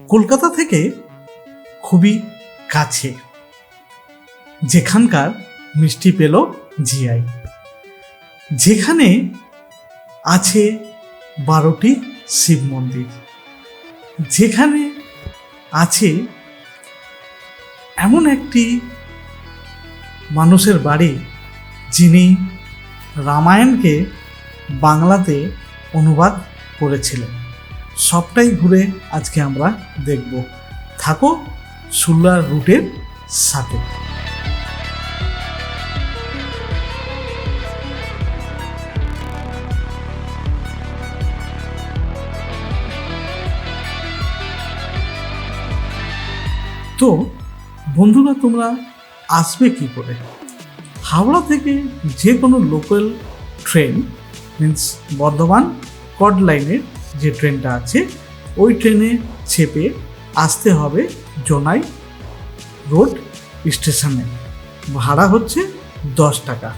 কলকাতা থেকে খুবই কাছে, যেখানকার মিষ্টি পেল জিআই, যেখানে আছে 12টি শিব মন্দির, যেখানে আছে এমন একটি মানুষের বাড়ি যিনি রামায়ণকে বাংলাতে অনুবাদ করেছিলেন। সবটাই ঘুরে আজকে আমরা দেখব। থাকো সুল্লার রুটের সাথে। তো বন্ধুরা, তোমরা আসবে কি করে? হাওড়া থেকে যে কোনো লোকাল ট্রেন, মিন্স বর্ধমান কড লাইনের যে ট্রেনটা আছে, ওই ট্রেনে চেপে আসতে হবে জোনাই রোড স্টেশনে। ভাড়া হচ্ছে 10 টাকা।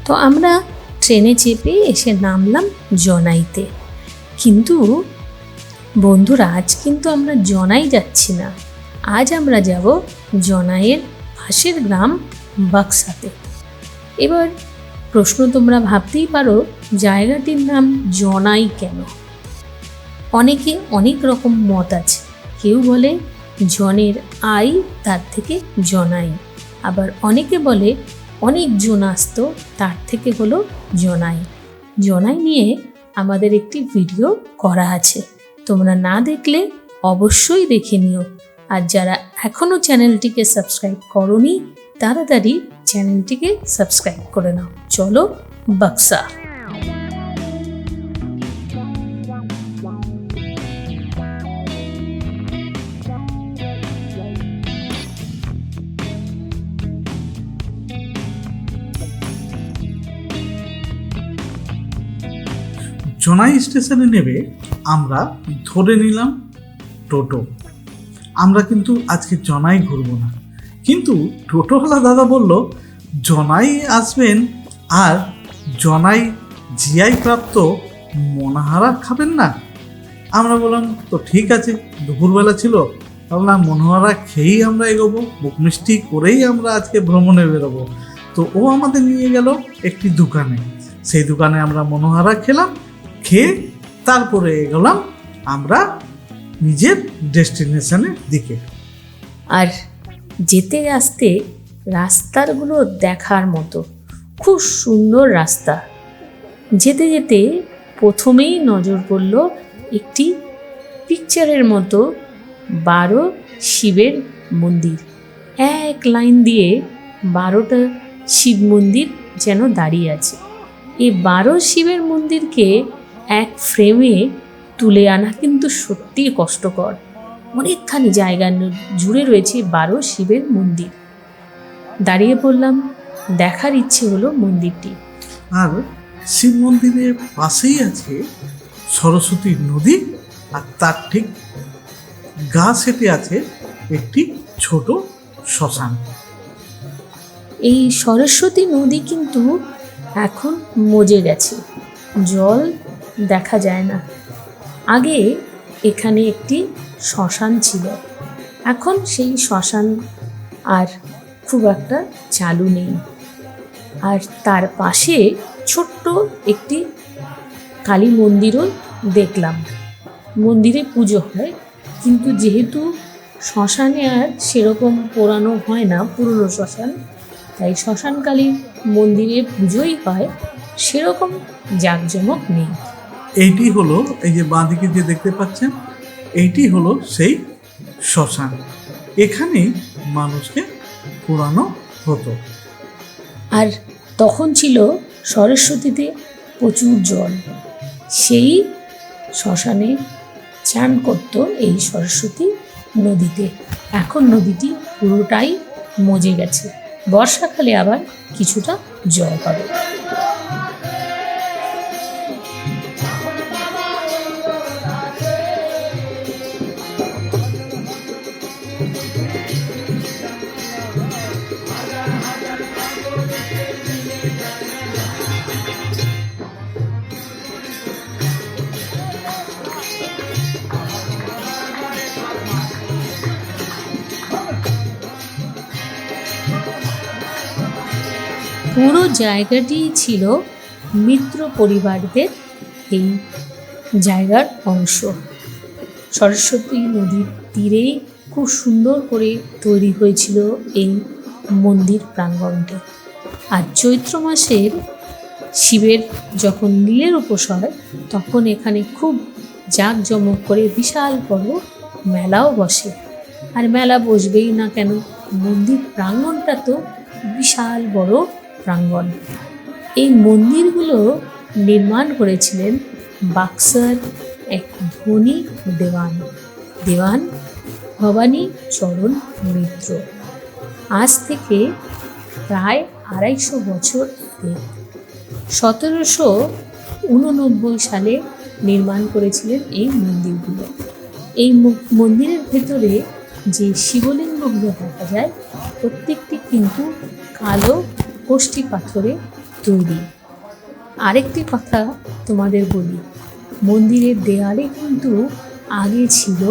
তো আমরা ট্রেনে চেপে এসে নামলাম জনাইতে। কিন্তু বন্ধুরা, আজ কিন্তু আমরা জনাই যাচ্ছি না, আজ আমরা যাব জনাইয়ের পাশের গ্রাম বাক্সাতে। এবার প্রশ্ন তোমরা ভাবতেই পারো, জায়গাটির নাম জনাই কেন? অনেকে অনেক রকম মত আছে। কেউ বলে জনের আই, তার থেকে জনাই। আবার অনেকে বলে অনেক জন আসতো, তার থেকে হলো জনাই। জনাই নিয়ে আমাদের একটি ভিডিও করা আছে, তোমরা না দেখলে অবশ্যই দেখে নিও। আর যারা এখনও চ্যানেলটিকে সাবস্ক্রাইব করোনি, তাড়াতাড়ি চ্যানেলটিকে সাবস্ক্রাইব করে নাও। চলো বাক্সা। জনাই স্টেশনে নেবে আমরা ধরে নিলাম টোটো। আমরা কিন্তু আজকে জনাই ঘুরবো না, কিন্তু টোটোওয়ালা দাদা বলল জনাই আসবেন আর জনাই জিআই প্রাপ্ত মনোহারা খাবেন না। আমরা বললাম তো ঠিক আছে, দুপুরবেলা ছিল, ভাবলাম মনোহারা খেয়েই আমরা এগোবো, বুক মিষ্টি করেই আমরা আজকে ভ্রমণে বেরোবো। তো ও আমাদের নিয়ে গেল একটি দোকানে। সেই দোকানে আমরা মনোহারা খেলাম, খেয়ে তারপরে এগোলাম আমরা নিজের ডেস্টিনেশনের দিকে। আর যেতে আসতে রাস্তাগুলো দেখার মতো, খুব সুন্দর রাস্তা। যেতে যেতে প্রথমেই নজর পড়ল একটি পিকচারের মতো 12 শিবের মন্দির। এক লাইন দিয়ে 12টা শিব মন্দির যেন দাঁড়িয়ে আছে। এই 12 শিবের মন্দিরকে এক ফ্রেমে তুলে আনা কিন্তু সত্যিই কষ্টকর। অনেকখানি জায়গা জুড়ে রয়েছে 12 শিবের মন্দির। দাঁড়িয়ে পড়লাম, দেখার ইচ্ছে হলো মন্দিরটি। আর শিব মন্দিরের পাশেই আছে সরস্বতী নদী, আর তার ঠিক গা সেটে আছে একটি ছোট শ্মশান। এই সরস্বতী নদী কিন্তু এখন মজে গেছে, জল দেখা যায় না। আগে এখানে একটি শ্মশান ছিল, এখন সেই শ্মশান আর খুব একটা চালু নেই। আর তার পাশে ছোট্ট একটি কালী মন্দিরও দেখলাম। মন্দিরে পুজো হয়, কিন্তু যেহেতু শ্মশানে আর সেরকম পোড়ানো হয় না, পুরনো শ্মশান, তাই শ্মশানকালী মন্দিরে পুজোই হয়, সেরকম জাঁকজমক নেই। এইটি হলো, এই যে বাঁদিকে যে দেখতে পাচ্ছেন, এইটি হলো সেই শ্মশান। এখানেই মানুষকে পোড়ানো হতো। আর তখন ছিল সরস্বতীতে প্রচুর জল, সেই শ্মশানে চান করত এই সরস্বতী নদীতে। এখন নদীটি পুরোটাই মজে গেছে, বর্ষাকালে আবার কিছুটা জল হবে। পুরো জায়গাটি ছিল মিত্র পরিবারদের এই জায়গার অংশ। সরস্বতী নদীর তীরেই খুব সুন্দর করে তৈরি হয়েছিল এই মন্দির প্রাঙ্গণটি। আর চৈত্র মাসের শিবের যখন নীলের উপোস হয় তখন এখানে খুব জাঁকজমক করে বিশাল বড় মেলাও বসে। আর মেলা বসবেই না কেন, মন্দির প্রাঙ্গণটা তো বিশাল বড় প্রাঙ্গণ। এই মন্দিরগুলো নির্মাণ করেছিলেন বাক্সার এক ধনী দেওয়ান ভবানী চরণ মিত্র। আজ থেকে প্রায় 250 বছর আগে 1789 সালে নির্মাণ করেছিলেন এই মন্দিরগুলো। এই মন্দিরের ভেতরে যে শিবলিঙ্গগুলো দেখা যায় প্রত্যেকটি কিন্তু কালো কোষ্ঠী পাথরে তৈরি। আরেকটি কথা তোমাদের বলি, মন্দিরের দেয়ালে কিন্তু আগে ছিল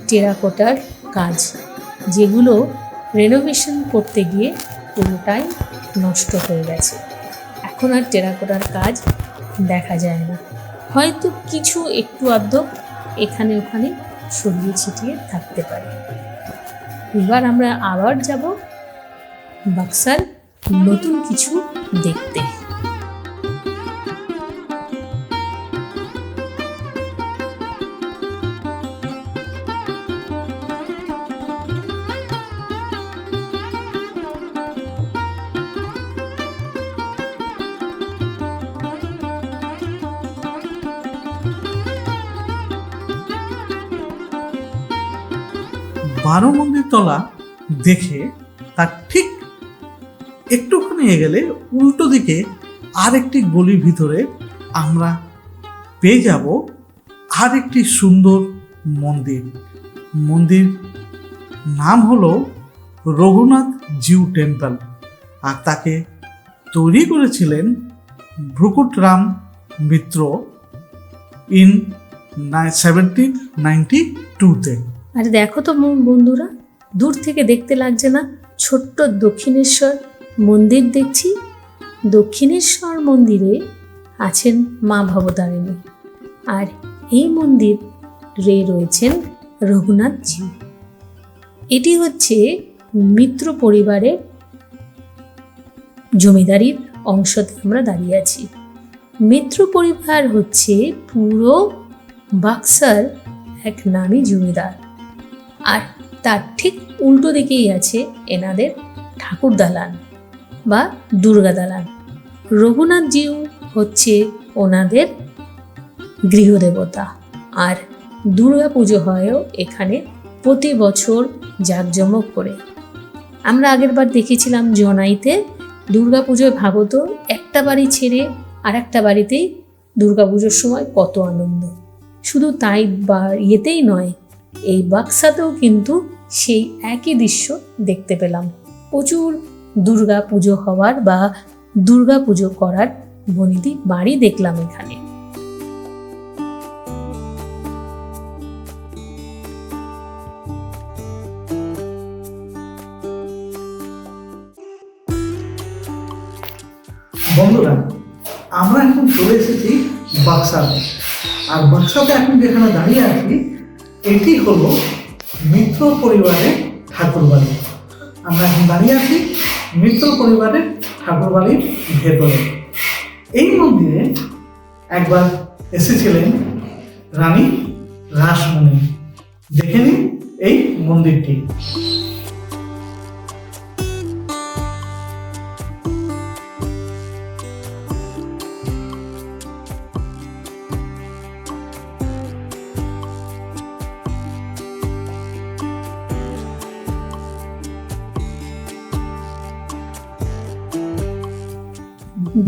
টেরাকোটার কাজ, যেগুলো রেনোভেশন করতে গিয়ে পুরোটাই নষ্ট হয়ে গেছে। এখন আর টেরাকোটার কাজ দেখা যায় না, হয়তো কিছু একটু আধটু এখানে ওখানে ছড়িয়ে ছিটিয়ে থাকতে পারে। এবার আমরা আবার যাব বাক্সার নতুন কিছু দেখতে। বারো মন্দির তলা দেখে তার ঠিক একটুখানি এগেলে উল্টো দিকে আরেকটি গলির ভিতরে আমরা পেয়ে যাব আরেকটি সুন্দর মন্দির নাম হলো রঘুনাথ জিউ টেম্পল। আর তাকে তৈরি করেছিলেন ভ্রুকুটরাম মিত্র ইন 1792-তে। আর দেখো তো বন্ধুরা, দূর থেকে দেখতে লাগছে না ছোট্ট দক্ষিণেশ্বর মন্দির দেখছি? দক্ষিণেশ্বর মন্দিরে আছেন মা ভবতারিণী, আর এই মন্দিরে রয়েছেন রঘুনাথ জিউ। এটি হচ্ছে মিত্র পরিবারের জমিদারির অংশতে আমরা দাঁড়িয়ে আছি। মিত্র পরিবার হচ্ছে পুরো বাক্সার এক নামী জমিদার, আর তার ঠিক উল্টো দিকেই আছে এনাদের ঠাকুর দালান বা দুর্গা দালান। রঘুনাথ জিউ হচ্ছে ওনাদের গৃহদেবতা, আর দুর্গা পুজো হয়ও এখানে প্রতি বছর জাঁকজমক করে। আমরা আগেরবার দেখেছিলাম জনাইতে দুর্গা পুজোয়, ভাবো তো একটা বাড়ি ছেড়ে আর একটা বাড়িতেই দুর্গা পুজোর সময় কত আনন্দ। শুধু তাই বা ইয়েতেই নয়, এই বাক্সাতেও কিন্তু সেই একই দৃশ্য দেখতে পেলাম। প্রচুর দুর্গা পুজো হওয়ার বা দুর্গা পুজো করার বনেদি বাড়ি দেখলাম এখানে। বন্ধুরা, আমরা এখন চলে এসেছি বাক্সাতে। আর বাক্সাতে এখন যেখানে দাঁড়িয়ে আছি এটি হলো মিত্র পরিবারের ঠাকুরবাড়ি। আমরা এখন দাঁড়িয়ে আছি মিত্র পরিবারের ঠাকুরবাড়ির ভেতরে। এই মন্দিরে একবার এসেছিলেন রানী রাসমণি। দেখে নিন এই মন্দিরটি।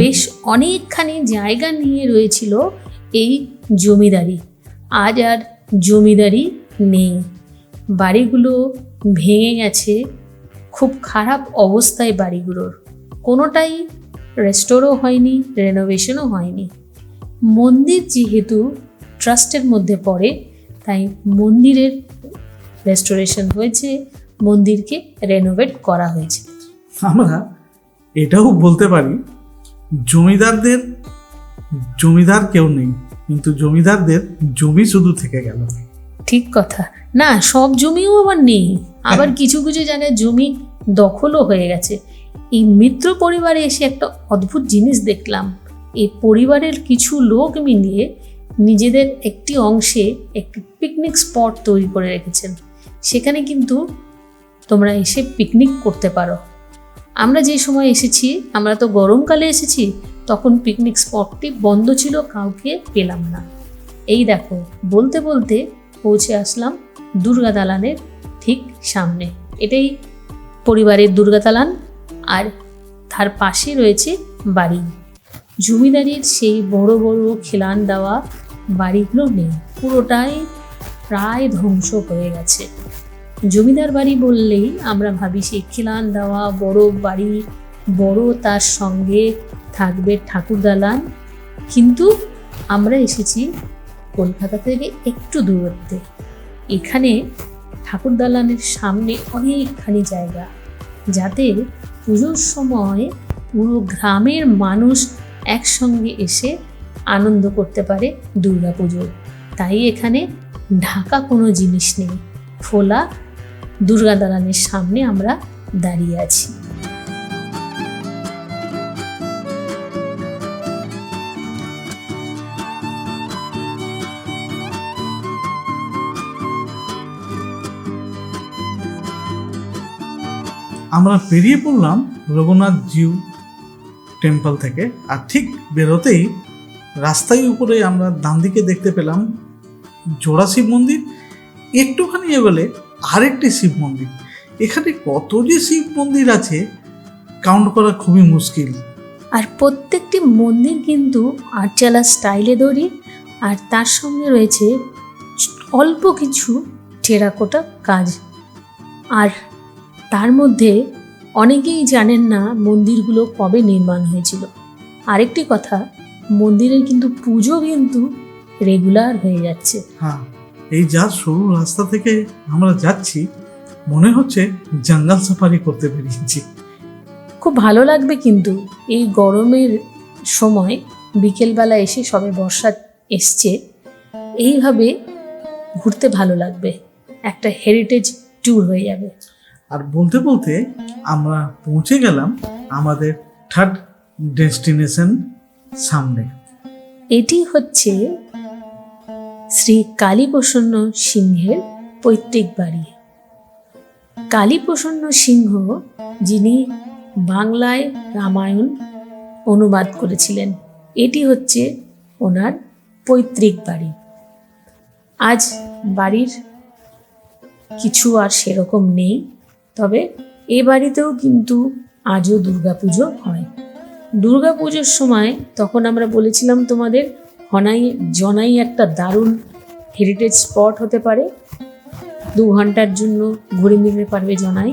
বেশ অনেকখানি জায়গা নিয়ে রয়েছিল এই জমিদারি। আজ আর জমিদারি নেই, বাড়িগুলো ভেঙে গেছে, খুব খারাপ অবস্থায় বাড়িগুলোর, কোনোটাই রেস্টোরও হয়নি, রেনোভেশনও হয়নি। মন্দির যেহেতু ট্রাস্টের মধ্যে পড়ে, তাই মন্দিরের রেস্টোরেশন হয়েছে, মন্দিরকে রেনোভেট করা হয়েছে। আমরা এটাও বলতে পারি, জমিদারদের জমিদার কেউ নেই, কিন্তু জমিদারদের জমি শুধু থেকে গেল। ঠিক কথা। না, সব জমিও আবার নেই, আবার কিছু কিছু জায়গায় জমি দখলও হয়ে গেছে। এই মিত্র পরিবারে এসে একটা অদ্ভুত জিনিস দেখলাম। এই পরিবারের কিছু লোক মিলিয়ে নিজেদের একটি অংশে একটি পিকনিক স্পট তৈরি করে রেখেছেন। সেখানে কিন্তু তোমরা এসে পিকনিক করতে পারো। আমরা যে সময় এসেছি, আমরা তো গরমকালে এসেছি, তখন পিকনিক স্পটটি বন্ধ ছিল, কাউকে পেলাম না। এই দেখো, বলতে বলতে পৌঁছে আসলাম দুর্গা দালানের ঠিক সামনে। এটাই পরিবারের দুর্গা দালান, আর তার পাশে রয়েছে বাড়ি। জমিদারির সেই বড় বড় খিলান দেওয়া বাড়িগুলো নেই, পুরোটাই প্রায় ধ্বংস হয়ে গেছে। জমিদার বাড়ি বললেই আমরা ভাবি সেই খিলান দেওয়া বড় বাড়ি, বড়, তার সঙ্গে থাকবে ঠাকুর দালান। কিন্তু আমরা এসেছি কলকাতা থেকে একটু দূরত্বে। এখানে ঠাকুর দালানের সামনে অনেকখানি জায়গা, যাতে পুজোর সময় পুরো গ্রামের মানুষ একসঙ্গে এসে আনন্দ করতে পারে দুর্গা পুজোর। তাই এখানে ঢাকা কোনো জিনিস নেই, খোলা দুর্গা দালানের সামনে আমরা দাঁড়িয়ে আছি। আমরা বেরিয়ে পড়লাম রঘুনাথ জিউ টেম্পল থেকে, আর ঠিক বেরোতেই রাস্তায় উপরে আমরা ডান দিকে দেখতে পেলাম জোড়া শিব মন্দির, একটুখানি এগোলে আরেকটি শিব মন্দির। এখানে কত যে শিব মন্দির আছে কাউন্ট করা খুবই মুশকিল। আর প্রত্যেকটি মন্দির কিন্তু আটচালা স্টাইলে তৈরি, আর তার সঙ্গে রয়েছে অল্প কিছু টেরাকোটা কাজ। আর তার মধ্যে অনেকেই জানেন না মন্দিরগুলো কবে নির্মাণ হয়েছিল। আরেকটি কথা, মন্দিরের কিন্তু পুজো কিন্তু রেগুলার হয়ে যাচ্ছে। হ্যাঁ, এই যা সরু রাস্তা থেকে আমরা যাচ্ছি, মনে হচ্ছে জঙ্গল সাফারি করতে বেরিয়েছি। খুব ভালো লাগবে কিন্তু এই গরমের সময় বিকেলবেলা এসে, সবে বর্ষা এসছে, এইভাবে ঘুরতে ভালো লাগবে, একটা হেরিটেজ ট্যুর হয়ে যাবে। আর বলতে বলতে আমরা পৌঁছে গেলাম আমাদের থার্ড ডেস্টিনেশন সামনে। এটি হচ্ছে শ্রী কালীপ্রসন্ন সিংহের পৈতৃক বাড়ি। কালীপ্রসন্ন সিংহ, যিনি বাংলায় রামায়ণ অনুবাদ করেছিলেন, এটি হচ্ছে ওনার পৈতৃক বাড়ি। আজ বাড়ির কিছু আর সেরকম নেই, তবে এ বাড়িতেও কিন্তু আজও দুর্গাপুজো হয়। দুর্গাপুজোর সময় তখন আমরা বলেছিলাম তোমাদের, জনাই একটা দারুণ হেরিটেজ স্পট হতে পারে, 2 ঘন্টার জন্য ঘুরে নিতে পারবে জনাই।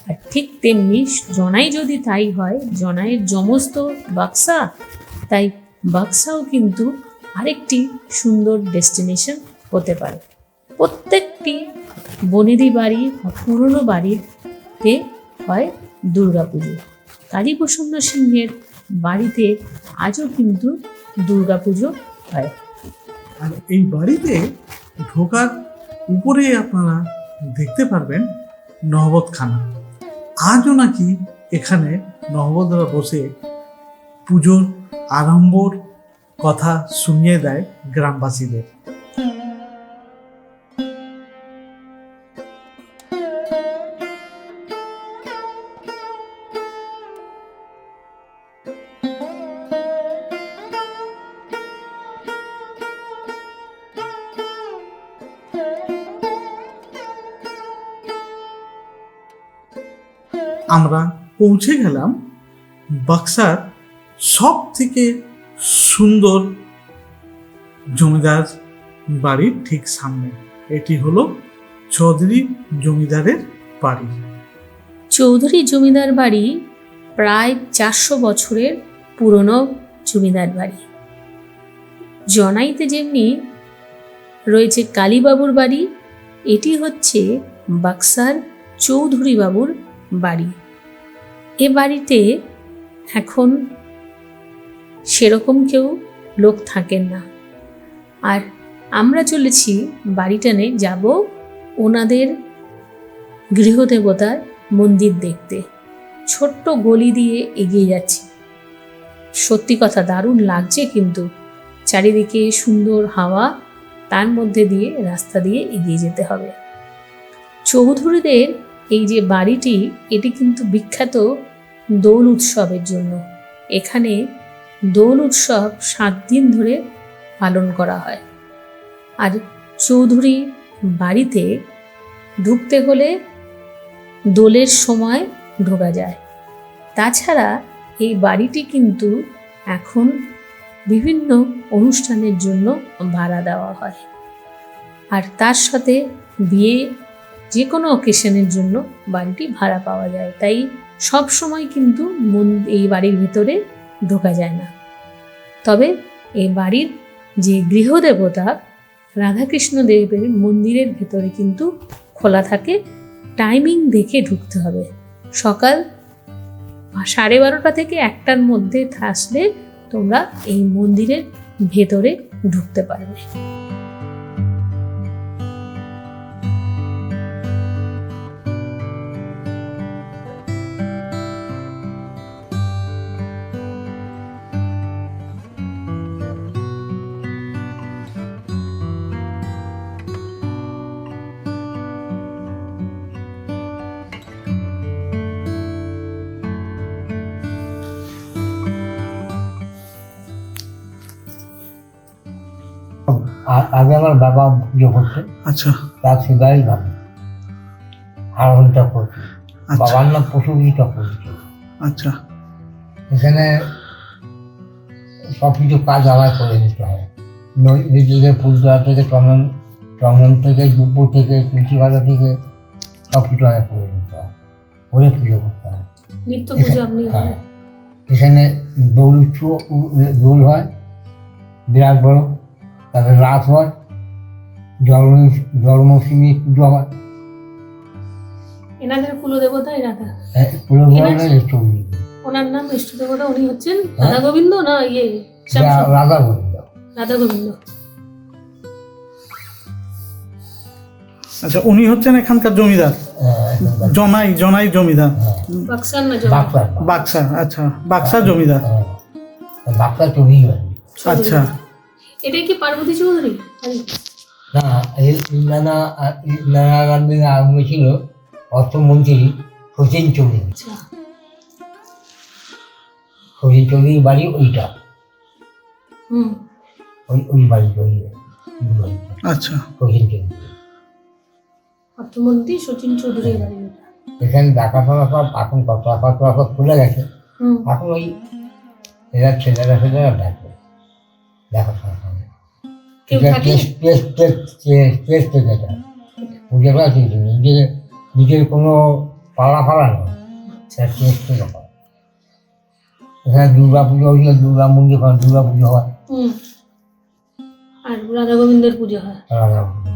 আর ঠিক তেমনি জনাই যদি তাই হয়, জনাইয়ের যমজ তো বাক্সা, তাই বাক্সাও কিন্তু আরেকটি সুন্দর ডেস্টিনেশন হতে পারে। প্রত্যেকটি বনেদি বাড়ি বা পুরনো বাড়িতে হয় দুর্গাপুজো। কালীপ্রসন্ন সিংহের বাড়িতে আজও কিন্তু দুর্গাপুজো হয়। আর এই বাড়িতে ঢোকার উপরে আপনারা দেখতে পারবেন নহবতখানা। আজও নাকি এখানে নহবতরা বসে পুজোর আরম্ভর কথা শুনিয়ে দেয় গ্রামবাসীদের। আমরা পৌঁছে গেলাম বাক্সার সব থেকে সুন্দর জমিদার বাড়ির ঠিক সামনে। এটি হলো চৌধুরী জমিদারের বাড়ি। চৌধুরী জমিদার বাড়ি প্রায় 400 বছরের পুরনো জমিদার বাড়ি। জনাইতে যেমনি রয়েছে কালীবাবুর বাড়ি, এটি হচ্ছে বাক্সার চৌধুরী বাবুর বাড়ি। এ বাড়িতে এখন সেরকম কেউ লোক থাকেন না। আর আমরা চলেছি বাড়িটানে যাব ওনাদের গৃহদেবতার মন্দির দেখতে। ছোট্ট গলি দিয়ে এগিয়ে যাচ্ছি। সত্যি কথা দারুণ লাগছে, কিন্তু চারিদিকে সুন্দর হাওয়া, তার মধ্যে দিয়ে রাস্তা দিয়ে এগিয়ে যেতে হবে। চৌধুরীদের এই যে বাড়িটি, এটি কিন্তু বিখ্যাত দোল উৎসবের জন্য। এখানে দোল উৎসব 7 দিন ধরে পালন করা হয়। আর চৌধুরী বাড়িতে ঢুকতে হলে দোলের সময় ঢোকা যায়। তাছাড়া এই বাড়িটি কিন্তু এখন বিভিন্ন অনুষ্ঠানের জন্য ভাড়া দেওয়া হয়। আর তার সাথে বিয়ে, যে কোনো অকেশনের জন্য বাড়িটি ভাড়া পাওয়া যায়। তাই সব সময় কিন্তু এই বাড়ির ভিতরে ঢোকা যায় না। তবে এই বাড়ির যে গৃহদেবতা রাধাকৃষ্ণ দেবের মন্দিরের ভেতরে কিন্তু খোলা থাকে। টাইমিং দেখে ঢুকতে হবে। সকাল 12:30 থেকে 1টার মধ্যে আসলে তোমরা এই মন্দিরের ভেতরে ঢুকতে পারবে। আগে আমার বাবা পুজো করছে, আচ্ছা তার সেবাই ভাবি হারমোনিটা করছে। আচ্ছা বাবার নাম পশুবিটা করছে। আচ্ছা এখানে সব কিছু কাজ আমায় করে নিতে হয়। নিজেদের ফুল তোলা থেকে চন্দন থেকে দুপুর থেকে তুলসী পাতা থেকে সব কিছু আমায় করে নিতে হয়, করে পুজো করতে হয়। নিত্য পুজো আপনি হ্যাঁ, এখানে দোল হয় বিরাট বড়। তারপরে রাত হয়, জন্মাষ্টমী পুজো হয়। এনাদের কুলদেবতা রাধা, চৌধুরী ওনার নাম ইষ্ট দেবতা, উনি হচ্ছেন রাধা গোবিন্দ না রাধা গোবিন্দ। রাধা গোবিন্দ। আচ্ছা, উনি হচ্ছেন এখানকার জমিদার, জনাই জমিদার, বাক্সার না বাক্সা। আচ্ছা, বাক্সা জমিদার। বাক্সা চৌধুরী। আচ্ছা, এটাই কি পার্বতী চৌধুরী? না, ইন্দিরা গান্ধীর আগে ছিল অর্থমন্ত্রী শচীন চৌধুরী। শচীন চৌধুরীর বাড়ি ওইটা, ওই বাড়ি তৈরি। আচ্ছা, শচীন চৌধুরী অর্থমন্ত্রী শচীন চৌধুরীর বাড়ি। এখানে দেখাশোনা সব এখন সব খুলে গেছে। এখন ওই এরা ছেলেরা ডাকে দেখাশোনা করে। পুজো করা ঠিক নিজের কোনো পালা ফালা নয়, সেটা টেস্ট করে হয়। এখানে দুর্গা পুজো হইলে দুর্গা মন্দির হয়, দুর্গা পুজো হয়। আর রাধা গোবিন্দের পুজো হয়। রাধা পুজো।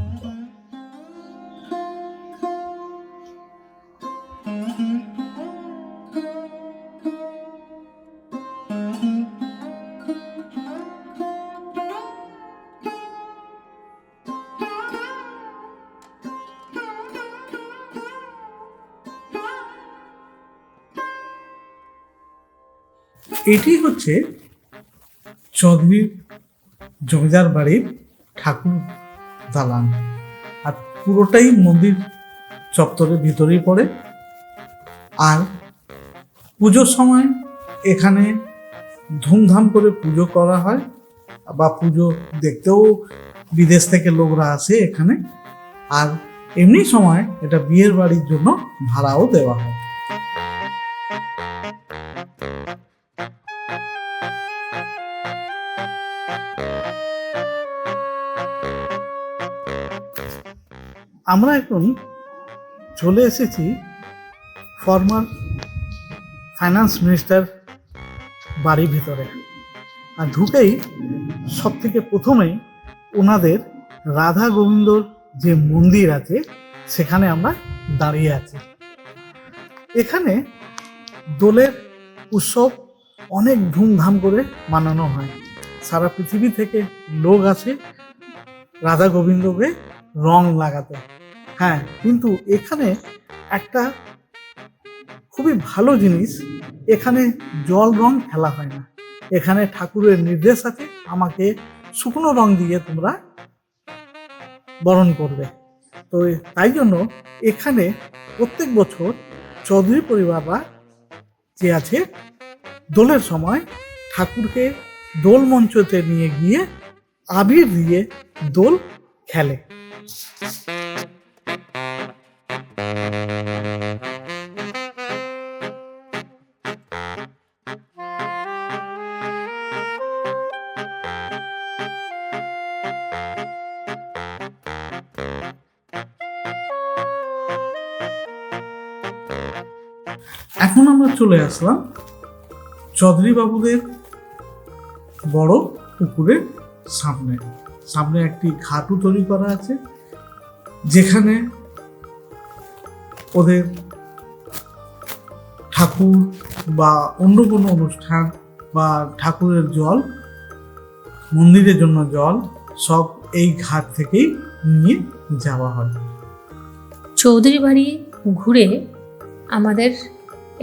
এটি হচ্ছে চৌধুরী জমিদার বাড়ির ঠাকুর দালান। আর পুরোটাই মন্দির চত্বরের ভিতরেই পড়ে। আর পুজোর সময় এখানে ধুমধাম করে পুজো করা হয়, বা পুজো দেখতেও বিদেশ থেকে লোকরা আসে এখানে। আর এমনি সময় এটা বিয়ের বাড়ির জন্য ভাড়াও দেওয়া হয়। আমরা এখন চলে এসেছি ফর্মার ফাইন্যান্স মিনিস্টার বাড়ির ভিতরে। আর ঢুকেই সব থেকে প্রথমেই ওনাদের রাধা গোবিন্দর যে মন্দির আছে সেখানে আমরা দাঁড়িয়ে আছি। এখানে দোলের উৎসব অনেক ধুমধাম করে মানানো হয়। সারা পৃথিবী থেকে লোক আসে রাধা গোবিন্দকে রং লাগাতে। হ্যাঁ, কিন্তু এখানে একটা খুবই ভালো জিনিস, এখানে জল রং খেলা হয় না। এখানে ঠাকুরের নির্দেশ আছে, আমাকে শুকনো রং দিয়ে তোমরা বরণ করবে। তো তাই জন্য এখানে প্রত্যেক বছর চৌধুরী পরিবাররা যে আছে দোলের সময় ঠাকুরকে দোল মঞ্চতে নিয়ে গিয়ে আবির দিয়ে দোল খেলে। এখন আমরা চলে আসলাম চৌধুরী বাবুদের বড় পুকুরের সামনে। সামনে একটি ঘাটও তৈরি করা আছে, যেখানে ওদের ঠাকুর বা অন্য কোনো অনুষ্ঠান বা ঠাকুরের জল, মন্দিরের জন্য জল সব এই ঘাট থেকেই নিয়ে যাওয়া হয়। চৌধুরী বাড়ি ঘুরে আমাদের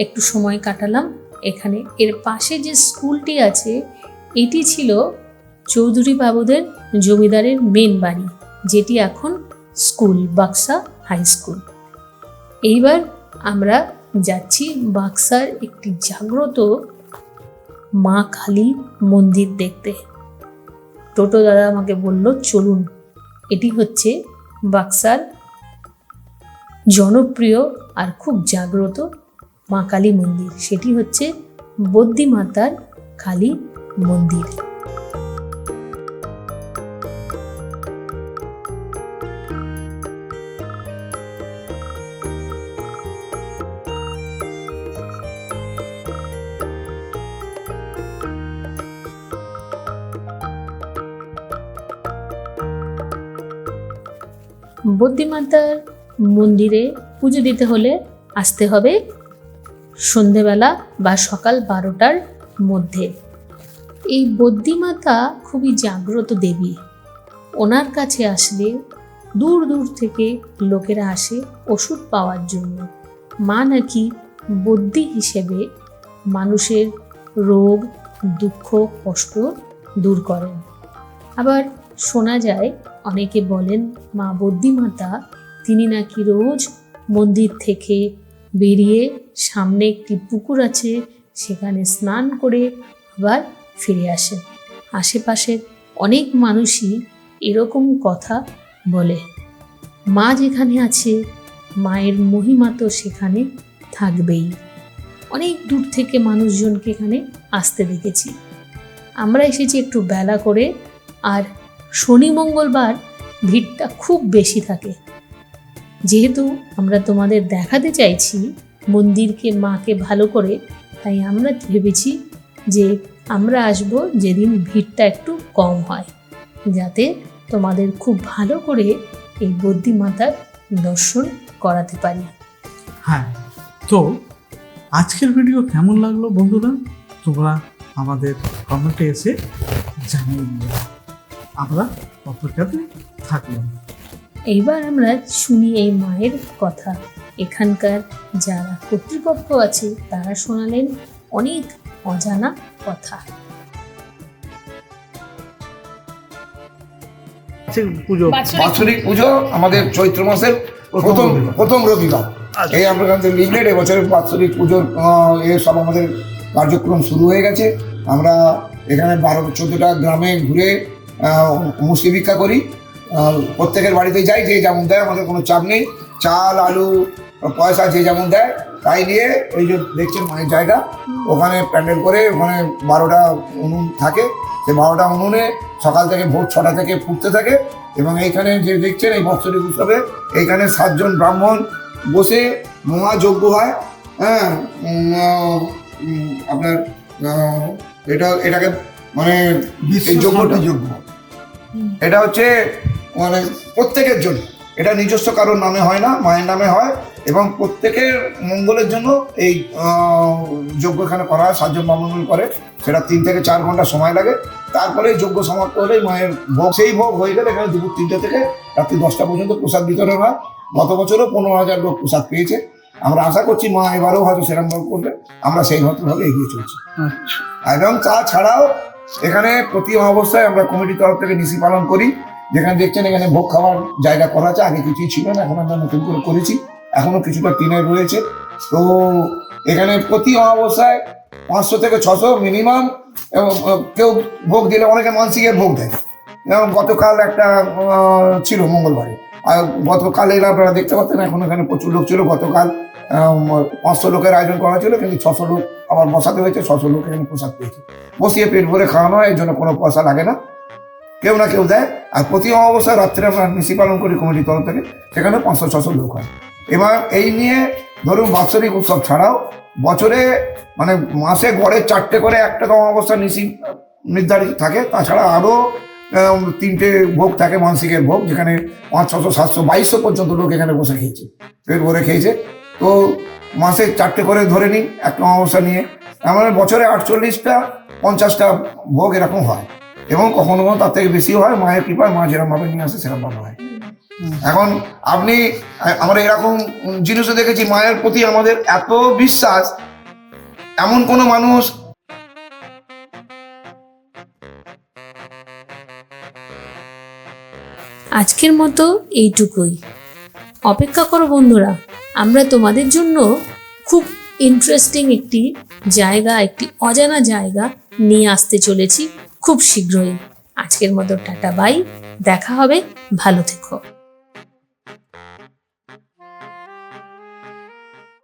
একটু সময় কাটালাম এখানে। এর পাশে যে স্কুলটি আছে এটি ছিল চৌধুরী বাবুদের জমিদারের মেন বাড়ি, যেটি এখন স্কুল, বাক্সা হাই স্কুল। এইবার আমরা যাচ্ছি বাক্সার একটি জাগ্রত মা কালী মন্দির দেখতে। টোটো দাদা আমাকে বলল চলুন, এটি হচ্ছে বাক্সার জনপ্রিয় আর খুব জাগ্রত মা কালী মন্দির, সেটি হচ্ছে বদ্যি মাতার কালী মন্দির। বদ্যি মাতার মন্দিরে পুজো দিতে হলে আসতে হবে সন্ধেবেলা বা সকাল 12টার মধ্যে। এই বদ্যি মাতা খুবই জাগ্রত দেবী। ওনার কাছে আসলে দূর দূর থেকে লোকেরা আসে ওষুধ পাওয়ার জন্য। মা নাকি বদ্যি হিসেবে মানুষের রোগ, দুঃখ, কষ্ট দূর করেন। আবার শোনা যায়, অনেকে বলেন মা বদ্যি মাতা তিনি নাকি রোজ মন্দির থেকে বেরিয়ে সামনে একটি পুকুর আছে, সেখানে স্নান করে আবার ফিরে আসেন। আশেপাশের অনেক মানুষই এরকম কথা বলে। মা যেখানে আছে মায়ের মহিমা তো সেখানে থাকবেই। অনেক দূর থেকে মানুষজনকে এখানে আসতে দেখেছি। আমরা এসেছি একটু বেলা করে, আর শনি মঙ্গলবার ভিড়টা খুব বেশি থাকে। যেহেতু আমরা তোমাদের দেখাতে চাইছি মন্দিরকে, মাকে ভালো করে, তাই আমরা ভেবেছি যে আমরা আসব যেদিন ভিড়টা একটু কম হয়, যাতে তোমাদের খুব ভালো করে এই বদ্যি মাতার দর্শন করাতে পারি। হ্যাঁ, তো আজকের ভিডিও কেমন লাগলো বন্ধুরা, তোমরা আমাদের কমেন্টে এসে জানিয়ে দিও। আমরা অপেক্ষাতে থাকলাম। এইবার আমরা শুনি এই মায়ের কথা। এখানকার যারা কর্তৃপক্ষ আছে তারা শোনালেন অনেক অজানা কথা। পুজো, বাৎসরিক পুজো আমাদের চৈত্র মাসের প্রথম রবিবার। এই আমরা লিখলেন এবছরের বাৎসরিক পুজোর সব আমাদের কার্যক্রম শুরু হয়ে গেছে। আমরা এখানে 12-14টা গ্রামে ঘুরে মুষ্টি ভিক্ষা করি। প্রত্যেকের বাড়িতে যাই, যে যেমন দেয়, আমাদের কোনো চাপ নেই। চাল, আলু, পয়সা যে যেমন দেয় তাই নিয়ে, ওই যে দেখছেন মায়ের জায়গা, ওখানে প্যান্ডেল করে, ওখানে 12টা উনুন থাকে। সেই 12টা উনুনে সকাল থেকে ভোর 6টা থেকে ফুটতে থাকে। এবং এইখানে যে দেখছেন এই বাৎসরিক উৎসবে এইখানে 7 জন ব্রাহ্মণ বসে মহাযজ্ঞ হয়। হ্যাঁ, আপনার এটাকে মানে এই যজ্ঞটা, এটা হচ্ছে মানে প্রত্যেকের জন্য। এটা নিজস্ব কারোর নামে হয় না, মায়ের নামে হয়। এবং প্রত্যেকের মঙ্গলের জন্য এই যজ্ঞ এখানে করা হয়। 7 জন মঙ্গল করে, সেটা 3 থেকে 4 ঘন্টা সময় লাগে। তারপরে যজ্ঞ সমাপ্ত হলেই মায়ের ভোগ, সেই ভোগ হয়ে গেলে এখানে দুপুর 3টে থেকে রাত্রি 10টা পর্যন্ত প্রসাদ বিতরণ হয়। গত বছরও 15,000 লোক প্রসাদ পেয়েছে। আমরা আশা করছি মা এবারেও হয়তো সেরকমভাবে করবে, আমরা সেই মতভাবে এগিয়ে চলছি। এবং তাছাড়াও এখানে প্রতি অবস্থায় আমরা কমিটির তরফ থেকে নিশি পালন করি। যেখানে দেখছেন এখানে ভোগ খাওয়ার জায়গা করা আছে, আগে কিছুই ছিল না, এখন আমরা নতুন করে করেছি, এখনো কিছুটা টিনের রয়েছে। তো এখানে প্রতি অবস্থায় 500 থেকে 600 মিনিমাম কেউ ভোগ দিলে, অনেকে মানসিকের ভোগ দেয়। যেমন গতকাল একটা ছিল মঙ্গলবারে, আর গতকাল এরা আপনারা দেখতে পাচ্ছেন, এখন এখানে প্রচুর লোক ছিল। গতকাল 500 লোকের আয়োজন করা ছিল, কিন্তু 600 লোক আবার বসাতে হয়েছে, 600 লোক এখানে প্রসাদ পেয়েছে। বসিয়ে পেট ভরে খাওয়ানো হয়, এর জন্য কোনো পয়সা লাগে না, কেউ না কেউ দেয়। আর প্রতি অমাবস্যায় রাত্রে আমরা নিশি পালন করি কমিটির তরফ থেকে, সেখানে 500-600 লোক হয়। এবার এই নিয়ে ধরুন বাৎসরিক উৎসব ছাড়াও বছরে মানে মাসে গড়ে 4টে করে একটা অমাবস্যা নিশি নির্ধারিত থাকে। তাছাড়া আরও 3টে ভোগ থাকে মানসিকের ভোগ, যেখানে 500, 600, 2200 পর্যন্ত লোক এখানে বসে খেয়েছে, পেট ভরে খেয়েছে। তো মাসে 4টে করে ধরে নিন একটা অমাবস্যা নিয়ে, আমাদের বছরে 48টা 50টা ভোগ এরকম হয়, এবং কখনো কখনো তার থেকে বেশিও হয়। মায়ের কৃপায় মা যেরকমভাবে নিয়ে আসে সেরকমভাবে হয়। এখন আপনি, আমরা এরকম জিনিসও দেখেছি, মায়ের প্রতি আমাদের এত বিশ্বাস, এমন কোনো মানুষ আজকের মতো এইটুকুই। অপেক্ষা করো বন্ধুরা, আমরা তোমাদের জন্য খুব ইন্টারেস্টিং একটি জায়গা, একটি অজানা জায়গা নিয়ে আসতে চলেছি খুব শীঘ্রই। আজকের মতো টাটা বাই, দেখা হবে, ভালো থেকো।